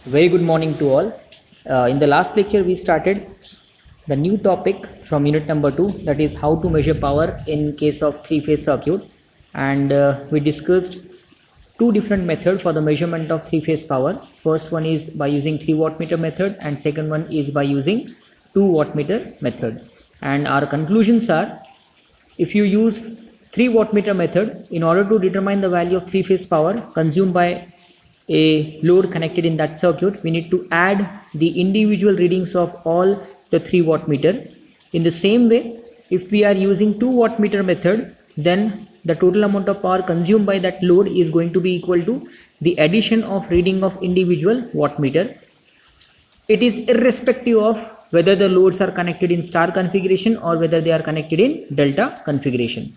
Very good morning to all. In the last lecture, we started the new topic from unit number 2, that is how to measure power in case of three-phase circuit. And we discussed two different methods for the measurement of three-phase power. First one is by using 3 wattmeter method, and second one is by using 2 wattmeter method. And our conclusions are, if you use 3 wattmeter method, in order to determine the value of three-phase power consumed by a load connected in that circuit, we need to add the individual readings of all the 3 wattmeter. In the same way, if we are using 2 wattmeter method, then the total amount of power consumed by that load is going to be equal to the addition of reading of individual wattmeter. It is irrespective of whether the loads are connected in star configuration or whether they are connected in delta configuration.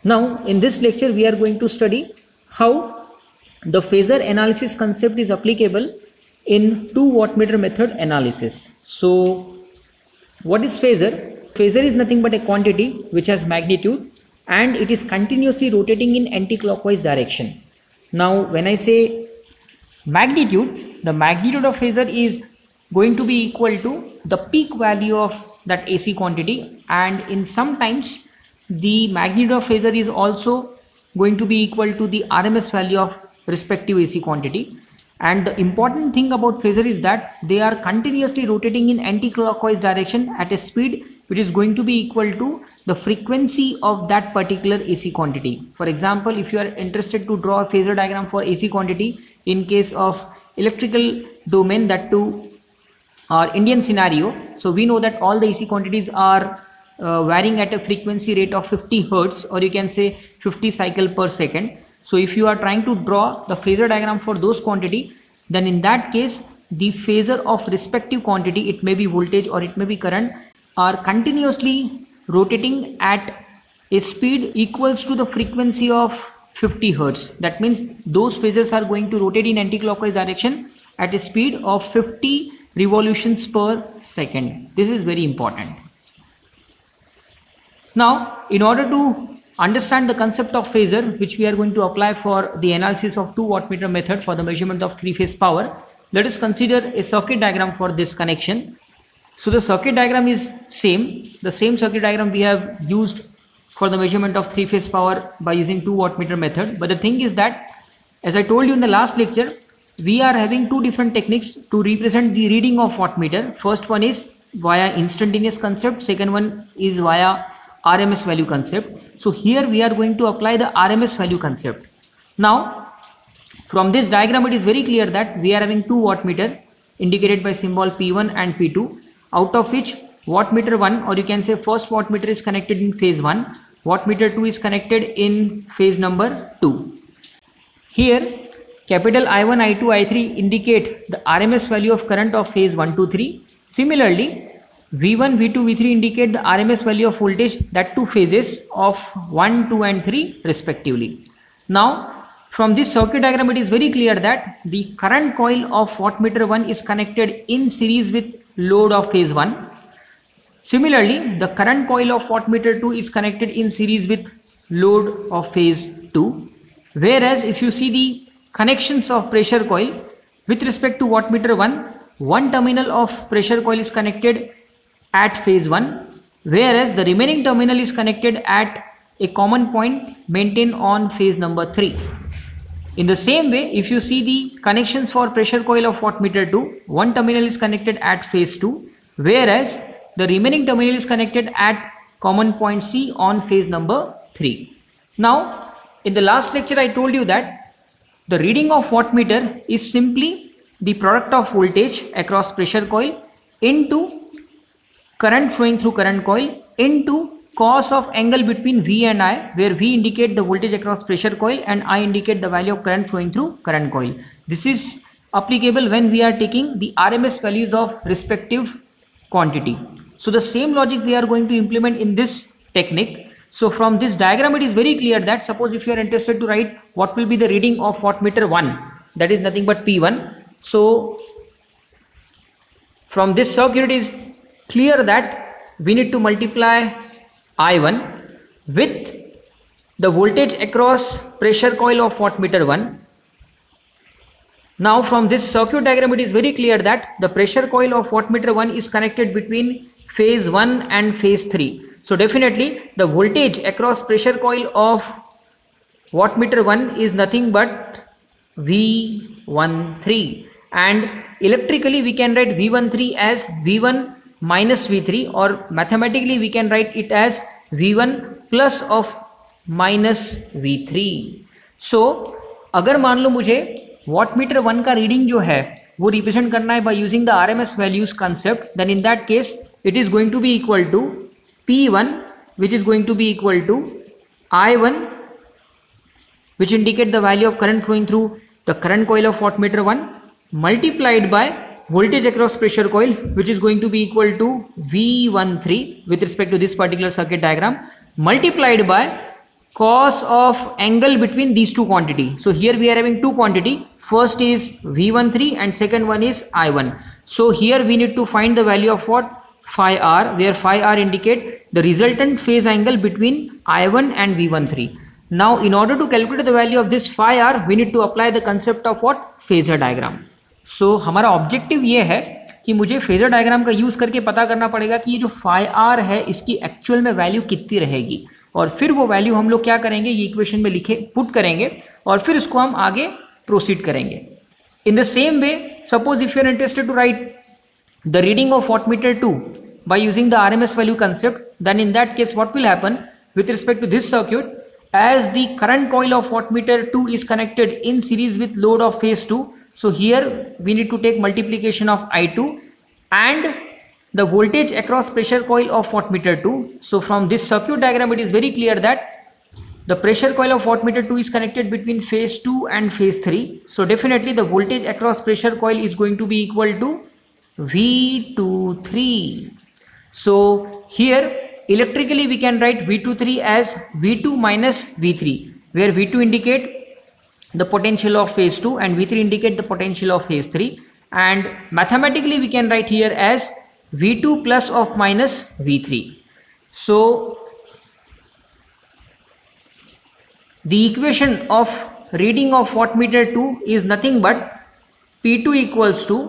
Now in this lecture we are going to study how the phasor analysis concept is applicable in 2 wattmeter method analysis. So what is phasor? Phasor is nothing but a quantity which has magnitude and it is continuously rotating in anti-clockwise direction. Now when I say magnitude, the magnitude of phasor is going to be equal to the peak value of that AC quantity, and in sometimes the magnitude of phasor is also going to be equal to the RMS value of respective AC quantity. And the important thing about phasor is that they are continuously rotating in anti-clockwise direction at a speed which is going to be equal to the frequency of that particular AC quantity. For example, if you are interested to draw a phasor diagram for AC quantity in case of electrical domain, that too our Indian scenario, so we know that all the AC quantities are varying at a frequency rate of 50 Hertz, or you can say 50 cycle per second. So if you are trying to draw the phasor diagram for those quantity, then in that case the phasor of respective quantity, it may be voltage or it may be current, are continuously rotating at a speed equals to the frequency of 50 Hertz. That means those phasors are going to rotate in anti-clockwise direction at a speed of 50 revolutions per second. This is very important. Now in order to understand the concept of phasor, which we are going to apply for the analysis of 2 wattmeter method for the measurement of three-phase power, let us consider a circuit diagram for this connection. So the circuit diagram is the same circuit diagram we have used for the measurement of three-phase power by using 2 wattmeter method. But the thing is that, as I told you in the last lecture, we are having two different techniques to represent the reading of wattmeter. First one is via instantaneous concept, second one is via RMS value concept. So here we are going to apply the RMS value concept. Now from this diagram it is very clear that we are having 2 wattmeter indicated by symbol P1 and P2, out of which wattmeter 1, or you can say first wattmeter, is connected in phase 1, wattmeter 2 is connected in phase number 2. Here capital I1, I2, I3 indicate the RMS value of current of phase 1, 2, 3. Similarly V1, V2, V3 indicate the RMS value of voltage, that two phases of 1, 2 and 3 respectively. Now from this circuit diagram it is very clear that the current coil of wattmeter 1 is connected in series with load of phase 1. Similarly the current coil of wattmeter 2 is connected in series with load of phase 2. Whereas if you see the connections of pressure coil with respect to wattmeter 1, one terminal of pressure coil is connected at phase 1, whereas the remaining terminal is connected at a common point maintained on phase number 3. In the same way, if you see the connections for pressure coil of wattmeter 2, one terminal is connected at phase 2, whereas the remaining terminal is connected at common point C on phase number 3. Now in the last lecture I told you that the reading of wattmeter is simply the product of voltage across pressure coil into current flowing through current coil into cos of angle between V and I, where V indicate the voltage across pressure coil and I indicate the value of current flowing through current coil. This is applicable when we are taking the RMS values of respective quantity. So the same logic we are going to implement in this technique. So from this diagram it is very clear that, suppose if you are interested to write what will be the reading of wattmeter 1, that is nothing but P1. So from this circuit it is clear that we need to multiply I1 with the voltage across pressure coil of wattmeter 1 Now from this circuit diagram it is very clear that the pressure coil of wattmeter 1 is connected between phase 1 and phase 3. So definitely the voltage across pressure coil of wattmeter 1 is nothing but V13, and electrically we can write V13 as V1 minus V3, or mathematically we can write it as V1 plus of minus V3. So अगर मान लो मुझे wattmeter 1 का reading जो है वो represent करना है by using the RMS values concept, then in that case it is going to be equal to P1 which is going to be equal to I1, which indicate the value of current flowing through the current coil of wattmeter 1, multiplied by voltage across pressure coil, which is going to be equal to V13 with respect to this particular circuit diagram, multiplied by cos of angle between these two quantity. So here we are having two quantity, first is V13 and second one is I1. So here we need to find the value of what? Phi r, where phi r indicate the resultant phase angle between I1 and V13. Now in order to calculate the value of this phi r, we need to apply the concept of what? Phasor diagram. So हमारा objective ये है कि मुझे phasor diagram का use करके पता करना पड़ेगा कि ये जो phi r है इसकी एक्चुअल में वैल्यू कितनी रहेगी, और फिर वो वैल्यू हम लोग क्या करेंगे, ये इक्वेशन में लिखे पुट करेंगे और फिर उसको हम आगे प्रोसीड करेंगे. In the same way, suppose if you are interested to write the reading of wattmeter 2 by using the RMS value concept, then in that case what will happen with respect to this circuit, as the current coil of wattmeter 2 is connected in series with load of phase 2, so here we need to take multiplication of I2 and the voltage across pressure coil of wattmeter 2. So from this circuit diagram it is very clear that the pressure coil of wattmeter 2 is connected between phase 2 and phase 3. So definitely the voltage across pressure coil is going to be equal to V23. So here electrically we can write V23 as V2 minus V3, where V2 indicate the potential of phase 2 and V3 indicate the potential of phase 3, and mathematically we can write here as V2 plus of minus V3. So the equation of reading of wattmeter 2 is nothing but P2 equals to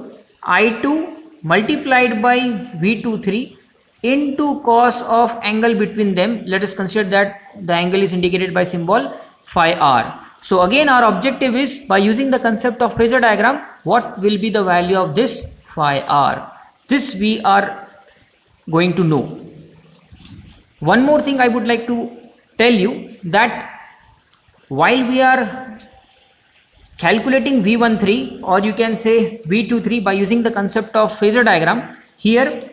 I2 multiplied by V23 into cos of angle between them. Let us consider that the angle is indicated by symbol phi r. So again our objective is, by using the concept of phasor diagram, what will be the value of this phi r. This we are going to know. One more thing I would like to tell you, that while we are calculating V13 or you can say V23 by using the concept of phasor diagram, here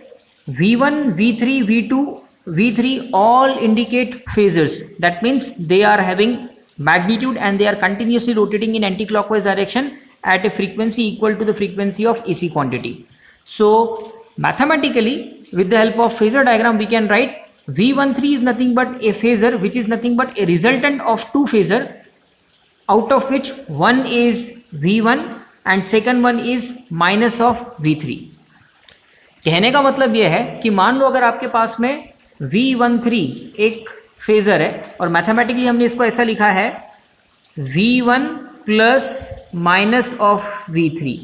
V1, V3, V2, V3 all indicate phasors. That means they are having magnitude and they are continuously rotating in anti-clockwise direction at a frequency equal to the frequency of AC quantity. So mathematically with the help of phasor diagram we can write V13 is nothing but a phasor which is nothing but a resultant of two phasor, out of which one is V1 and second one is minus of V3. कहने का मतलब यह है कि मान लो अगर आपके पास में V13 एक फेजर है और मैथमेटिकली हमने इसको ऐसा लिखा है V1 plus minus of V3.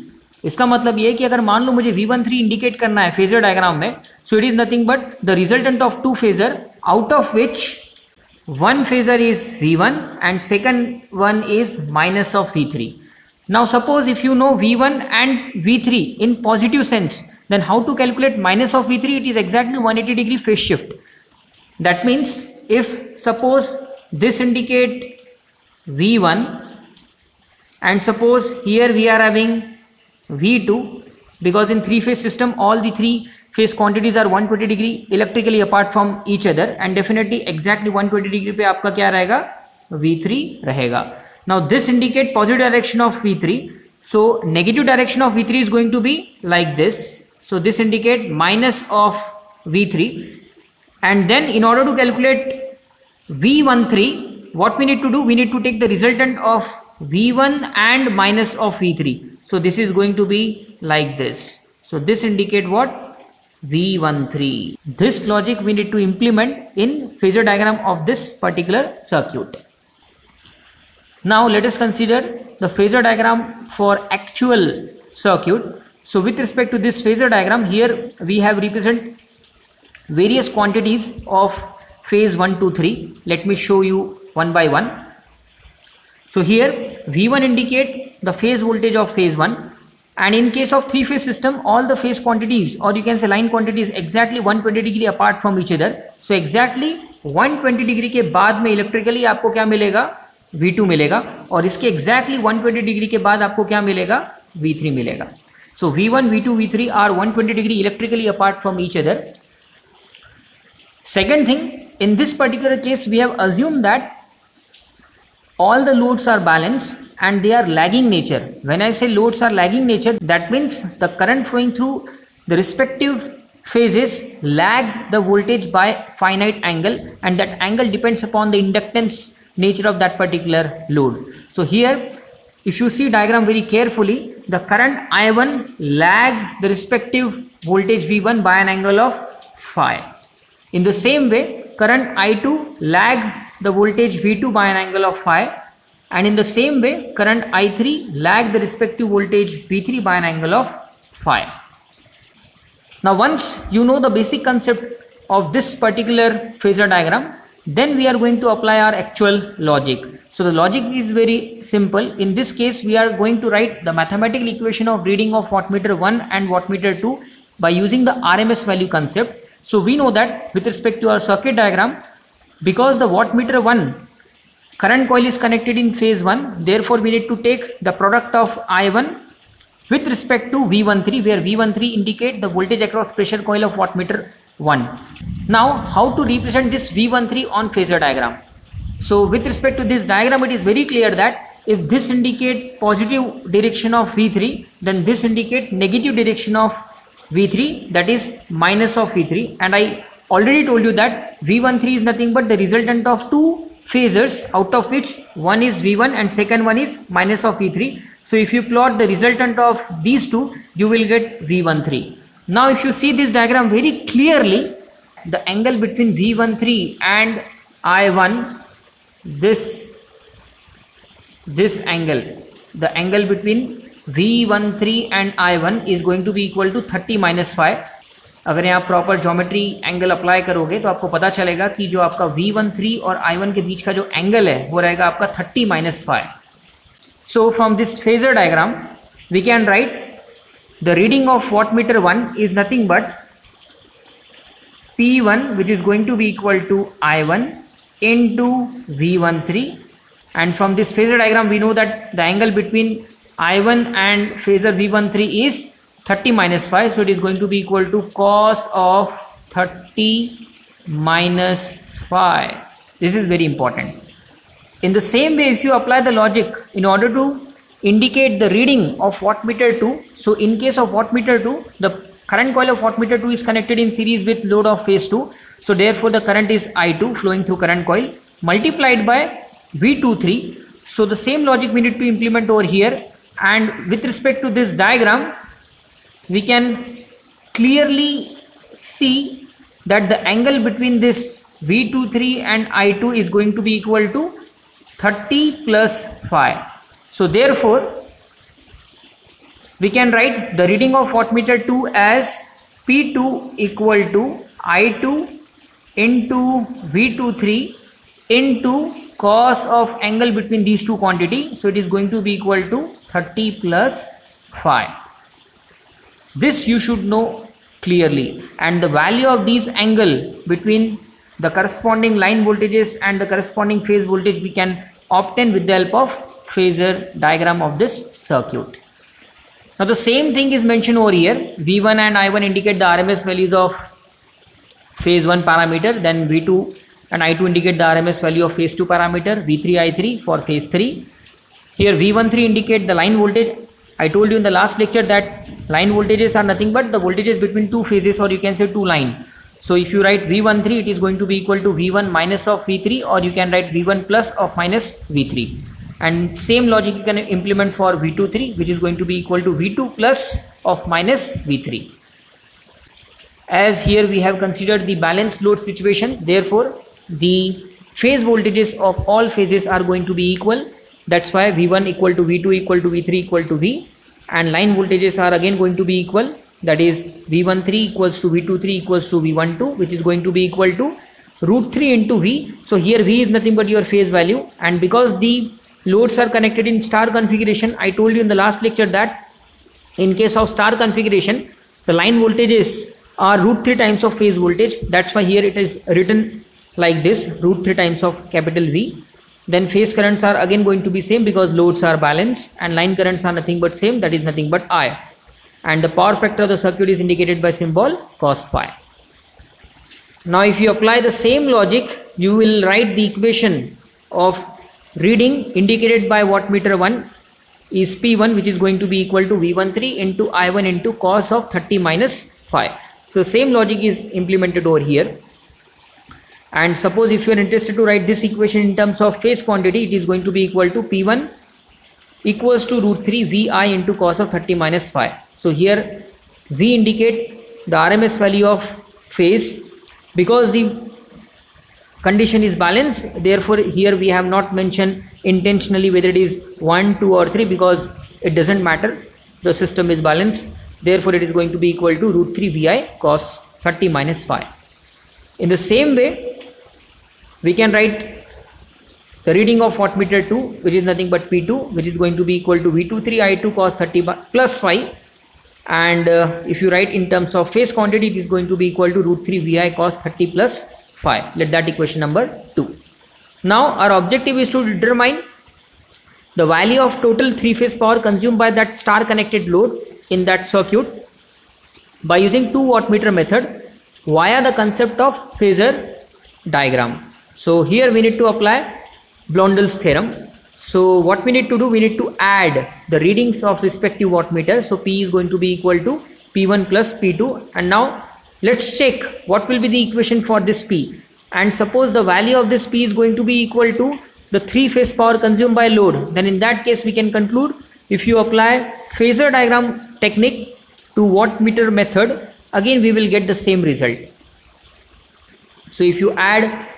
इसका मतलब यह है कि अगर मान लो मुझे V13 इंडिकेट करना है फेजर डायग्राम में, so it is nothing but the resultant of two phasor, out of which one phasor is V1 and second one is minus of V3. Now suppose if you know V1 and V3 in positive sense, then how to calculate minus of V3? It is exactly 180 degree phase shift. That means if suppose this indicate V1 and suppose here we are having V2, because in three phase system all the three phase quantities are 120 degree electrically apart from each other, and definitely exactly 120 degree पे आपका क्या रहेगा, V3 रहेगा. Now this indicate positive direction of V3, so negative direction of V3 is going to be like this. So this indicate minus of V3, and then in order to calculate V13, what we need to do, we need to take the resultant of V1 and minus of V3. So this is going to be like this. So this indicate what, V13. This logic we need to implement in phasor diagram of this particular circuit. Now let us consider the phasor diagram for actual circuit. So with respect to this phasor diagram, here we have represent various quantities of phase 1, 2, 3. Let me show you one by one. So here V1 indicate the phase voltage of phase 1, and in case of three-phase system, all the phase quantities, or you can say line quantities, exactly 120 degree apart from each other. So exactly 120 degree के बाद में electrically आपको क्या मिलेगा, V2 मिलेगा, और इसके exactly 120 degree के बाद आपको क्या मिलेगा, V3 मिलेगा. So V1, V2, V3 are 120 degree electrically apart from each other. Second thing, in this particular case, we have assumed that all the loads are balanced and they are lagging nature. When I say loads are lagging nature, that means the current flowing through the respective phases lag the voltage by finite angle, and that angle depends upon the inductance nature of that particular load. So here, if you see diagram very carefully, the current I1 lag the respective voltage V1 by an angle of phi. In the same way, current I2 lag the voltage V2 by an angle of phi, and in the same way, current I3 lag the respective voltage V3 by an angle of phi. Now once you know the basic concept of this particular phasor diagram, then we are going to apply our actual logic. So the logic is very simple. In this case, we are going to write the mathematical equation of reading of wattmeter 1 and wattmeter 2 by using the RMS value concept. So we know that with respect to our circuit diagram, because the wattmeter 1 current coil is connected in phase 1, therefore we need to take the product of I1 with respect to V13, where V13 indicate the voltage across pressure coil of wattmeter 1. Now how to represent this V13 on phasor diagram? So with respect to this diagram, it is very clear that if this indicate positive direction of V3, then this indicate negative direction of V3, that is minus of V3. And I already told you that V13 is nothing but the resultant of two phasors, out of which one is V1 and second one is minus of V3. So if you plot the resultant of these two, you will get V13. Now if you see this diagram very clearly, the angle between V13 and I1, this angle, the angle between V13 and I1 is going to be equal to 30 minus phi. अगर यहाँ proper geometry angle apply करोगे तो आपको पता चलेगा कि जो आपका V13 और I1 के बीच का जो एंगल है वो रहेगा आपका 30 minus phi. So from this phasor diagram, we can write the reading of wattmeter 1 is nothing but P1, which is going to be equal to I1 into V13, and from this phasor diagram we know that the angle between I1 and phasor V13 is 30 minus phi, so it is going to be equal to cos of 30 minus phi. This is very important. In the same way, if you apply the logic in order to indicate the reading of wattmeter 2, so in case of wattmeter 2, the current coil of wattmeter 2 is connected in series with load of phase 2, so therefore the current is I2 flowing through current coil multiplied by V23. So the same logic we need to implement over here, and with respect to this diagram, we can clearly see that the angle between this V23 and I2 is going to be equal to 30 plus phi. So therefore, we can write the reading of wattmeter 2 as P2 equal to I2 into V23 into cos of angle between these two quantity. So it is going to be equal to 30 plus phi. This you should know clearly, and the value of these angle between the corresponding line voltages and the corresponding phase voltage we can obtain with the help of phasor diagram of this circuit. Now the same thing is mentioned over here. V1 and I1 indicate the RMS values of phase 1 parameter, then V2 and I2 indicate the RMS value of phase 2 parameter, V3, I3 for phase 3. Here V13 indicate the line voltage. I told you in the last lecture that line voltages are nothing but the voltages between two phases, or you can say two line. So if you write V13, it is going to be equal to V1 minus of V3, or you can write V1 plus of minus V3. And same logic you can implement for V23, which is going to be equal to V2 plus of minus V3. As here we have considered the balanced load situation, therefore the phase voltages of all phases are going to be equal, That's why V1 equal to V2 equal to V3 equal to V, and line voltages are again going to be equal. That is V13 equals to V23 equals to V12, which is going to be equal to root 3 into V. So here V is nothing but your phase value, and because the loads are connected in star configuration, I told you in the last lecture that in case of star configuration, the line voltages are root 3 times of phase voltage. That's why here it is written like this, root 3 times of capital V. Then phase currents are again going to be same because loads are balanced, and line currents are nothing but same, that is nothing but I. And the power factor of the circuit is indicated by symbol cos phi. Now if you apply the same logic, you will write the equation of reading indicated by wattmeter 1 is P1, which is going to be equal to V13 into I1 into cos of 30 minus phi. So same logic is implemented over here. And suppose if you are interested to write this equation in terms of phase quantity, it is going to be equal to P1 equals to root 3 Vi into cos of 30 minus phi. So here V indicate the RMS value of phase because the condition is balanced. Therefore here we have not mentioned intentionally whether it is 1, 2 or 3 because it doesn't matter. The system is balanced. Therefore it is going to be equal to root 3 Vi cos 30 minus phi. In the same way, we can write the reading of wattmeter 2, which is nothing but P2, which is going to be equal to V23 I2 cos 30 plus phi. And if you write in terms of phase quantity, it is going to be equal to root 3 Vi cos 30 plus phi. Let that equation number 2. Now our objective is to determine the value of total 3-phase power consumed by that star connected load in that circuit by using 2 wattmeter method via the concept of phasor diagram. So here we need to apply Blondel's theorem. So what we need to do, we need to add the readings of respective wattmeter. So P is going to be equal to P1 plus P2. And now let's check what will be the equation for this P. And suppose the value of this P is going to be equal to the 3-phase power consumed by load. Then in that case we can conclude if you apply phasor diagram technique to wattmeter method, again we will get the same result. So if you add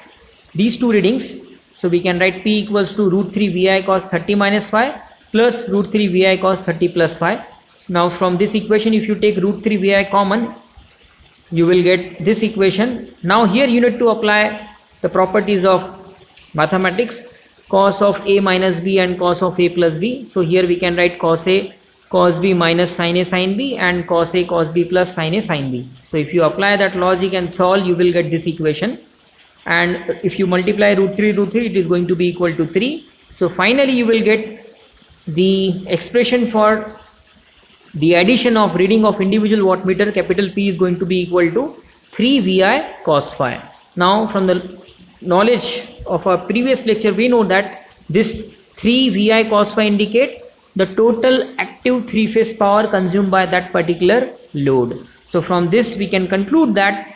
these two readings, so we can write P equals to root 3 Vi cos 30 minus phi plus root 3 Vi cos 30 plus phi. Now from this equation, if you take root 3 Vi common, you will get this equation. Now here you need to apply the properties of mathematics, cos of A minus B and cos of A plus B. So here we can write cos A cos B minus sin A sin B and cos A cos B plus sin A sin B. So if you apply that logic and solve, you will get this equation. And if you multiply root 3, it is going to be equal to 3. So finally you will get the expression for the addition of reading of individual wattmeter, capital P is going to be equal to 3 Vi cos phi. Now from the knowledge of our previous lecture, we know that this 3 Vi cos phi indicate the total active 3-phase power consumed by that particular load. So from this we can conclude that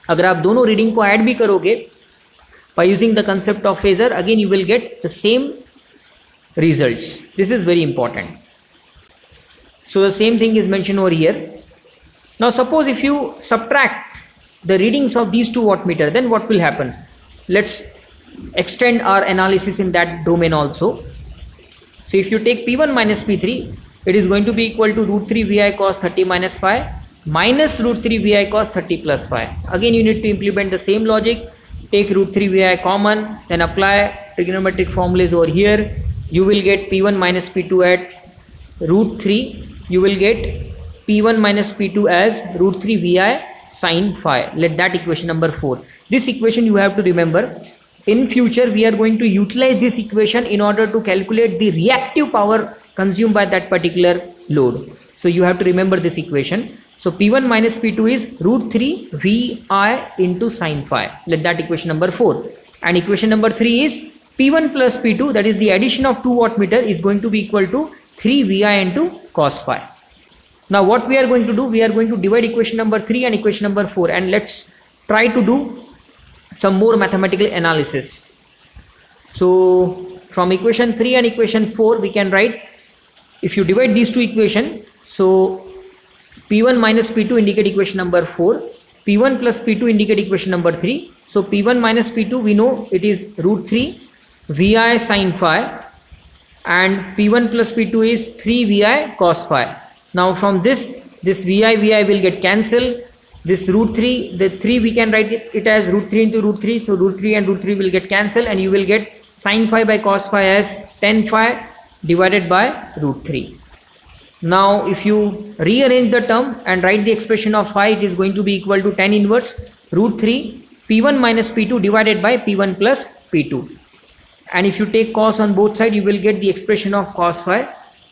अगर आप दोनों reading को add भी करोगे by using the concept of phasor, again you will get the same results. This is very important. So the same thing is mentioned over here. Now suppose if you subtract the readings of these two wattmeter, then what will happen? Let's extend our analysis in that domain also. So if you take P1 minus P3, it is going to be equal to root 3 Vi cos 30 minus phi minus root 3 Vi cos 30 plus phi. Again you need to implement the same logic, take root 3 Vi common, then apply trigonometric formulas over here. You will get P1 minus P2 at root 3. You will get P1 minus P2 as root 3 Vi sin phi. Let that equation number 4. This equation you have to remember. In future we are going to utilize this equation in order to calculate the reactive power consumed by that particular load. So you have to remember this equation. So P1 minus P2 is root 3 Vi into sin phi. Let that equation number 4. And equation number 3 is P1 plus P2, that is the addition of 2 wattmeter, is going to be equal to 3 Vi into cos phi. Now what we are going to do, we are going to divide equation number 3 and equation number 4, and let's try to do some more mathematical analysis. So from equation 3 and equation 4 we can write, if you divide these two equations, so P1 minus P2 indicate equation number 4, P1 plus P2 indicate equation number 3. So P1 minus P2 we know it is root 3 Vi sin phi and P1 plus P2 is 3 VI cos phi. Now from this VI will get cancelled. This root 3, the 3 we can write it as root 3 into root 3. So root 3 and root 3 will get cancelled, and you will get sin phi by cos phi as 10 phi divided by root 3. Now if you rearrange the term and write the expression of phi, it is going to be equal to tan inverse root 3 P1 minus P2 divided by P1 plus P2. And if you take cos on both sides, you will get the expression of cos phi,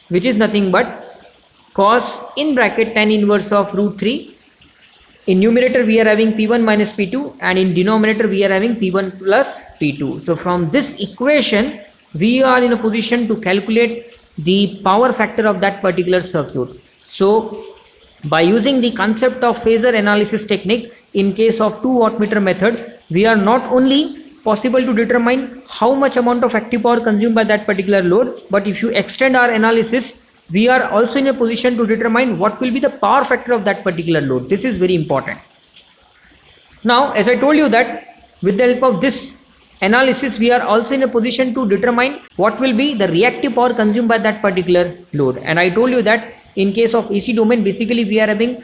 which is nothing but cos in bracket tan inverse of root 3. In numerator we are having P1 minus P2, and in denominator we are having P1 plus P2. So from this equation we are in a position to calculate the power factor of that particular circuit. So by using the concept of phasor analysis technique in case of 2 wattmeter method, we are not only possible to determine how much amount of active power consumed by that particular load, but if you extend our analysis, we are also in a position to determine what will be the power factor of that particular load. This is very important. Now, as I told you that with the help of this analysis, we are also in a position to determine what will be the reactive power consumed by that particular load. And I told you that in case of AC domain, basically we are having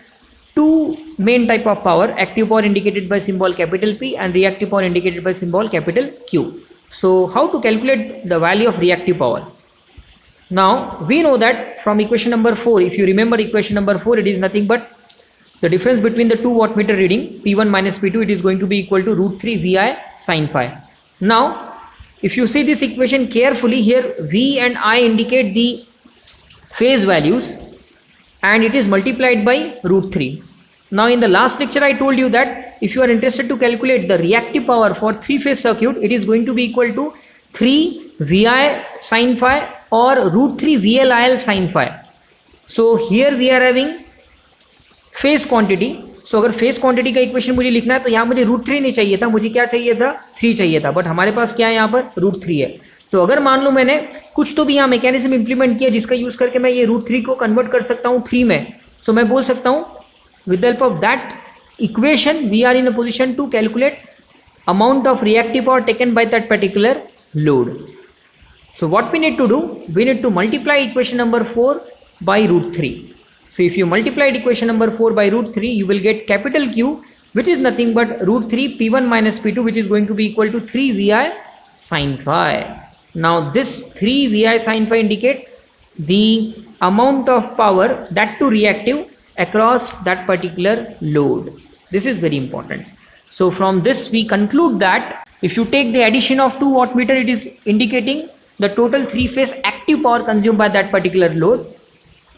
two main type of power: active power indicated by symbol capital P and reactive power indicated by symbol capital Q. So how to calculate the value of reactive power? Now we know that from equation number 4, if you remember equation number 4, it is nothing but the difference between the 2 wattmeter reading P1 minus P2, it is going to be equal to root 3 VI sin phi. Now if you see this equation carefully, here V and I indicate the phase values, and it is multiplied by root 3. Now in the last lecture I told you that if you are interested to calculate the reactive power for 3-phase circuit, it is going to be equal to 3 VI sin phi or root 3 VLIL sin phi. So here we are having phase quantity. So अगर phase quantity का equation मुझे लिखना है तो यहाँ मुझे root 3 नहीं चाहिए था, मुझे क्या चाहिए था, 3 चाहिए था, बट हमारे पास क्या है यहाँ पर root 3 है. तो अगर मान लो मैंने कुछ तो भी यहाँ मैकेनिज्म इंप्लीमेंट किया जिसका यूज करके मैं ये रूट 3 को कन्वर्ट कर सकता हूँ 3 में, सो मैं बोल सकता हूँ with the help of that equation we are in a position to calculate amount of reactive power taken by that particular load. So what we need to do, we need to multiply equation number 4 by root 3. So if you multiplied equation number 4 by root 3, you will get capital Q, which is nothing but root 3 P1 minus P2, which is going to be equal to 3 VI sin phi. Now this 3 VI sin phi indicate the amount of power that to reactive across that particular load. This is very important. So from this we conclude that if you take the addition of 2 wattmeter, it is indicating the total 3-phase active power consumed by that particular load.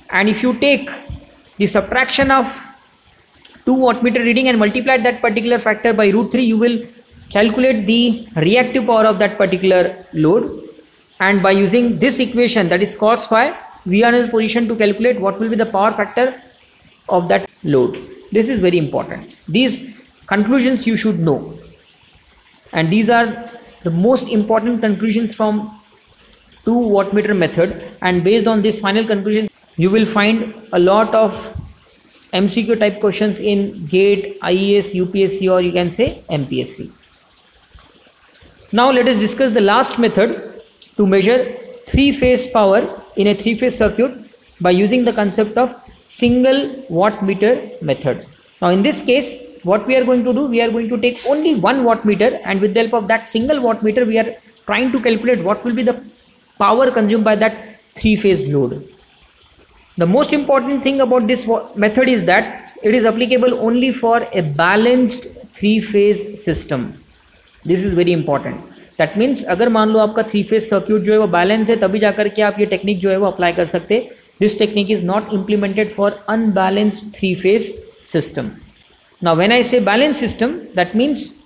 And if you take the subtraction of 2 wattmeter reading and multiply that particular factor by root 3, you will calculate the reactive power of that particular load. And by using this equation, that is cos phi, we are in a position to calculate what will be the power factor of that load. This is very important. These conclusions you should know. And these are the most important conclusions from 2 wattmeter method. And based on this final conclusion, you will find a lot of MCQ type questions in GATE, IES, UPSC, or you can say MPSC. Now let us discuss the last method to measure 3-phase power in a 3-phase circuit by using the concept of single wattmeter method. Now in this case, what we are going to do, we are going to take only 1 wattmeter, and with the help of that single wattmeter, we are trying to calculate what will be the power consumed by that 3-phase load. The most important thing about this method is that it is applicable only for a balanced 3-phase system. This is very important. That means अगर मान लो आपका 3-phase circuit जो है वो balance है, तभी जाकर के आप ये technique जो है वो apply कर सकते. This technique is not implemented for unbalanced 3-phase system. Now when I say balanced system, that means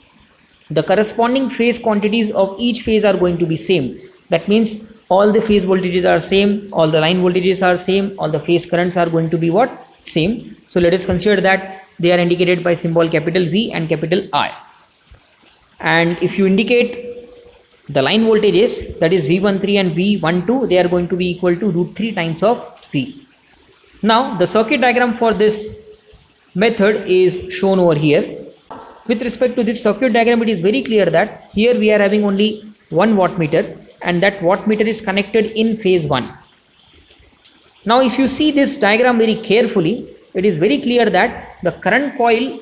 the corresponding phase quantities of each phase are going to be same. That means all the phase voltages are same, all the line voltages are same, all the phase currents are going to be what? Same. So let us consider that they are indicated by symbol capital V and capital I. And if you indicate the line voltages, that is V13 and V12, they are going to be equal to root 3 times of V. Now the circuit diagram for this method is shown over here. With respect to this circuit diagram, it is very clear that here we are having only 1 wattmeter, and that wattmeter is connected in phase 1. Now if you see this diagram very carefully, it is very clear that the current coil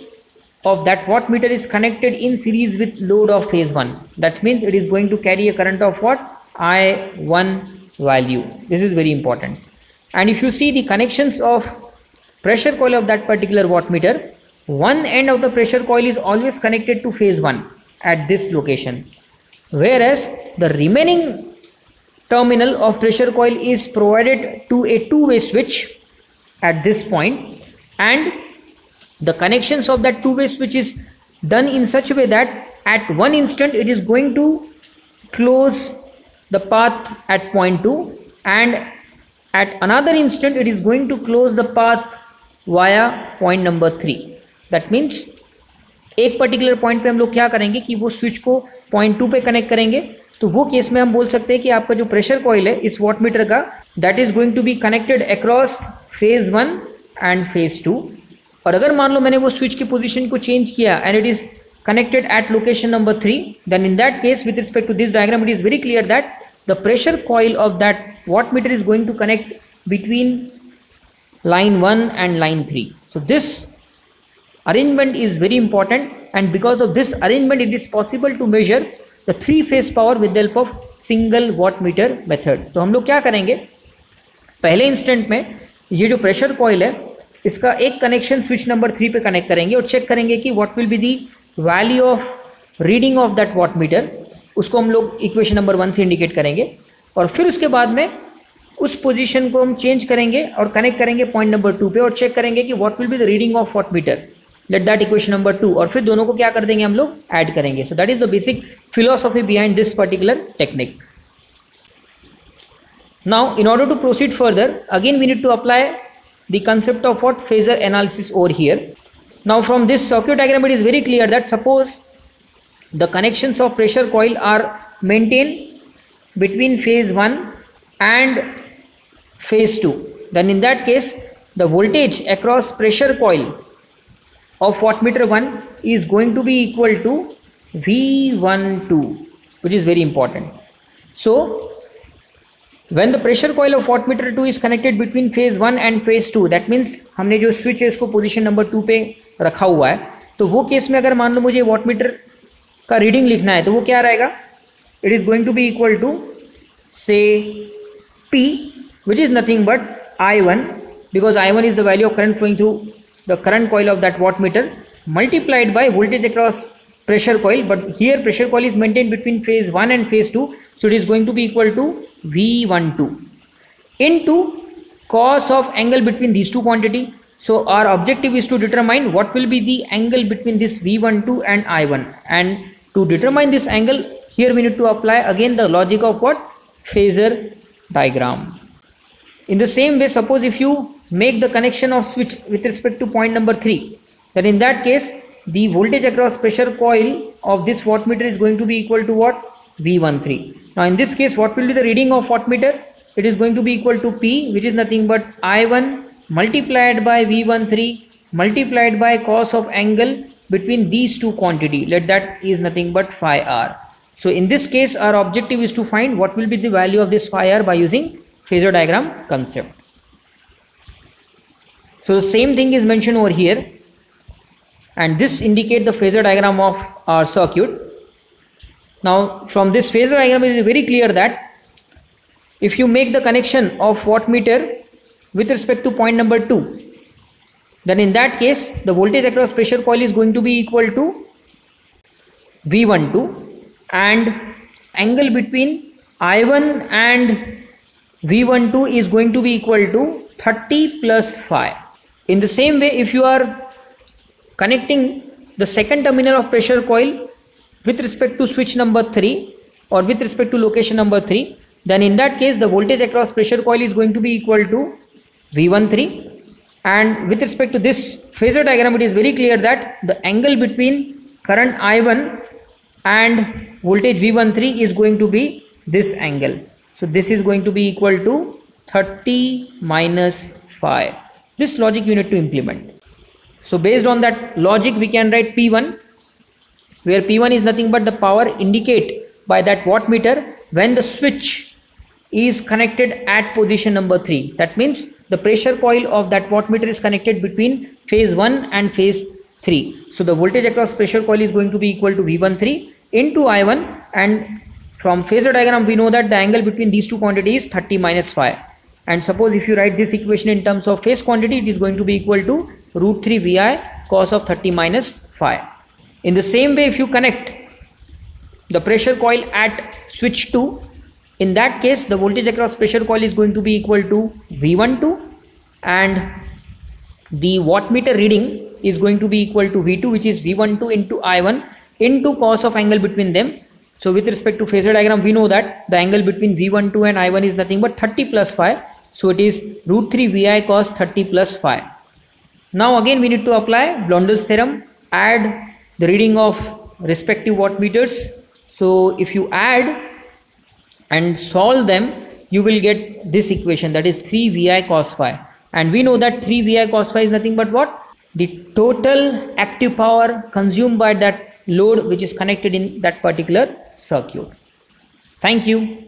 of that wattmeter is connected in series with load of phase 1. That means it is going to carry a current of what? I1 value. This is very important. And if you see the connections of pressure coil of that particular wattmeter, one end of the pressure coil is always connected to phase 1 at this location, whereas the remaining terminal of pressure coil is provided to a two-way switch at this point, and the connections of that two-way switch is done in such a way that at one instant it is going to close the path at point 2, and at another instant it is going to close the path via point number 3. That means एक particular point पे हम लोग क्या करेंगे कि वो switch को point 2 पे कनेक्ट करेंगे, तो वो केस में हम बोल सकते हैं कि आपका जो प्रेशर कॉइल है इस वॉटमीटर का, that is going to be connected across phase 1 and phase 2. और अगर मान लो मैंने वो स्विच की पोजीशन को चेंज किया and it is connected at location number 3, then in that case with respect to this diagram it is very clear that the pressure coil of that wattmeter is going to connect between line 1 and line 3. So this arrangement is very important, and because of this arrangement it is possible to measure the 3-phase power with the help of single wattmeter method. तो हम लोग क्या करेंगे, पहले instant में ये जो pressure coil है इसका एक कनेक्शन स्विच नंबर 3 पे कनेक्ट करेंगे और चेक करेंगे कि what will be the value of reading of that wattmeter. उसको हम लोग इक्वेशन नंबर 1 से इंडिकेट करेंगे, और फिर उसके बाद में उस पोजीशन को हम चेंज करेंगे और कनेक्ट करेंगे पॉइंट नंबर 2 पे और चेक करेंगे कि what will be the reading of wattmeter, let that equation number 2, और फिर दोनों को क्या कर देंगे हम लोग ऐड करेंगे. So that is the basic philosophy behind this particular technique. Now in order to proceed further, again we need to apply the concept of what? Phasor analysis over here. Now from this circuit diagram it is very clear that suppose the connections of pressure coil are maintained between phase 1 and phase 2, then in that case the voltage across pressure coil of wattmeter 1 is going to be equal to V12, which is very important. So when the pressure coil of wattmeter 2 is connected between phase 1 and phase 2, that means हमने जो switch है उसको position number 2 पे रखा हुआ है, तो वो केस में अगर मान लो मुझे वाटमीटर का रीडिंग लिखना है तो वो क्या रहेगा, it is going to be equal to से P, which is nothing but I1, because I1 is the value of current flowing through the current coil of that wattmeter, multiplied by voltage across pressure coil, but here pressure coil is maintained between phase 1 and phase 2, so it is going to be equal to V12 into cos of angle between these two quantity. So our objective is to determine what will be the angle between this V12 and I1, and to determine this angle here we need to apply again the logic of what? Phasor diagram. In the same way, suppose if you make the connection of switch with respect to point number 3, then in that case the voltage across pressure coil of this wattmeter is going to be equal to what? V13. Now in this case what will be the reading of wattmeter? It is going to be equal to P, which is nothing but I1 multiplied by V13 multiplied by cos of angle between these two quantity, let that is nothing but phi r. So in this case our objective is to find what will be the value of this phi r by using phasor diagram concept. So the same thing is mentioned over here, and this indicate the phasor diagram of our circuit. Now from this phasor diagram it is very clear that if you make the connection of wattmeter with respect to point number 2, then in that case the voltage across pressure coil is going to be equal to V12, and angle between I1 and V12 is going to be equal to 30 plus phi. In the same way, if you are connecting the second terminal of pressure coil with respect to switch number 3 or with respect to location number 3, then in that case the voltage across pressure coil is going to be equal to V13, and with respect to this phasor diagram it is very clear that the angle between current I1 and voltage V13 is going to be this angle. So this is going to be equal to 30 minus phi. This logic you need to implement. So based on that logic we can write P1, where P1 is nothing but the power indicate by that wattmeter when the switch is connected at position number 3. That means the pressure coil of that wattmeter is connected between phase 1 and phase 3. So the voltage across pressure coil is going to be equal to V13 into I1, and from phasor diagram we know that the angle between these two quantities is 30 minus phi. And suppose if you write this equation in terms of phase quantity, it is going to be equal to root 3 VI cos of 30 minus phi. In the same way, if you connect the pressure coil at switch 2, in that case the voltage across pressure coil is going to be equal to V12, and the wattmeter reading is going to be equal to V2, which is V12 into I1 into cos of angle between them. So with respect to phasor diagram, we know that the angle between V12 and I1 is nothing but 30 plus phi. So it is root 3 VI cos 30 plus phi. Now again we need to apply Blondel's theorem, add the reading of respective wattmeters. So if you add and solve them, you will get this equation, that is 3 VI cos phi. And we know that 3 VI cos phi is nothing but what? The total active power consumed by that load which is connected in that particular circuit. Thank you.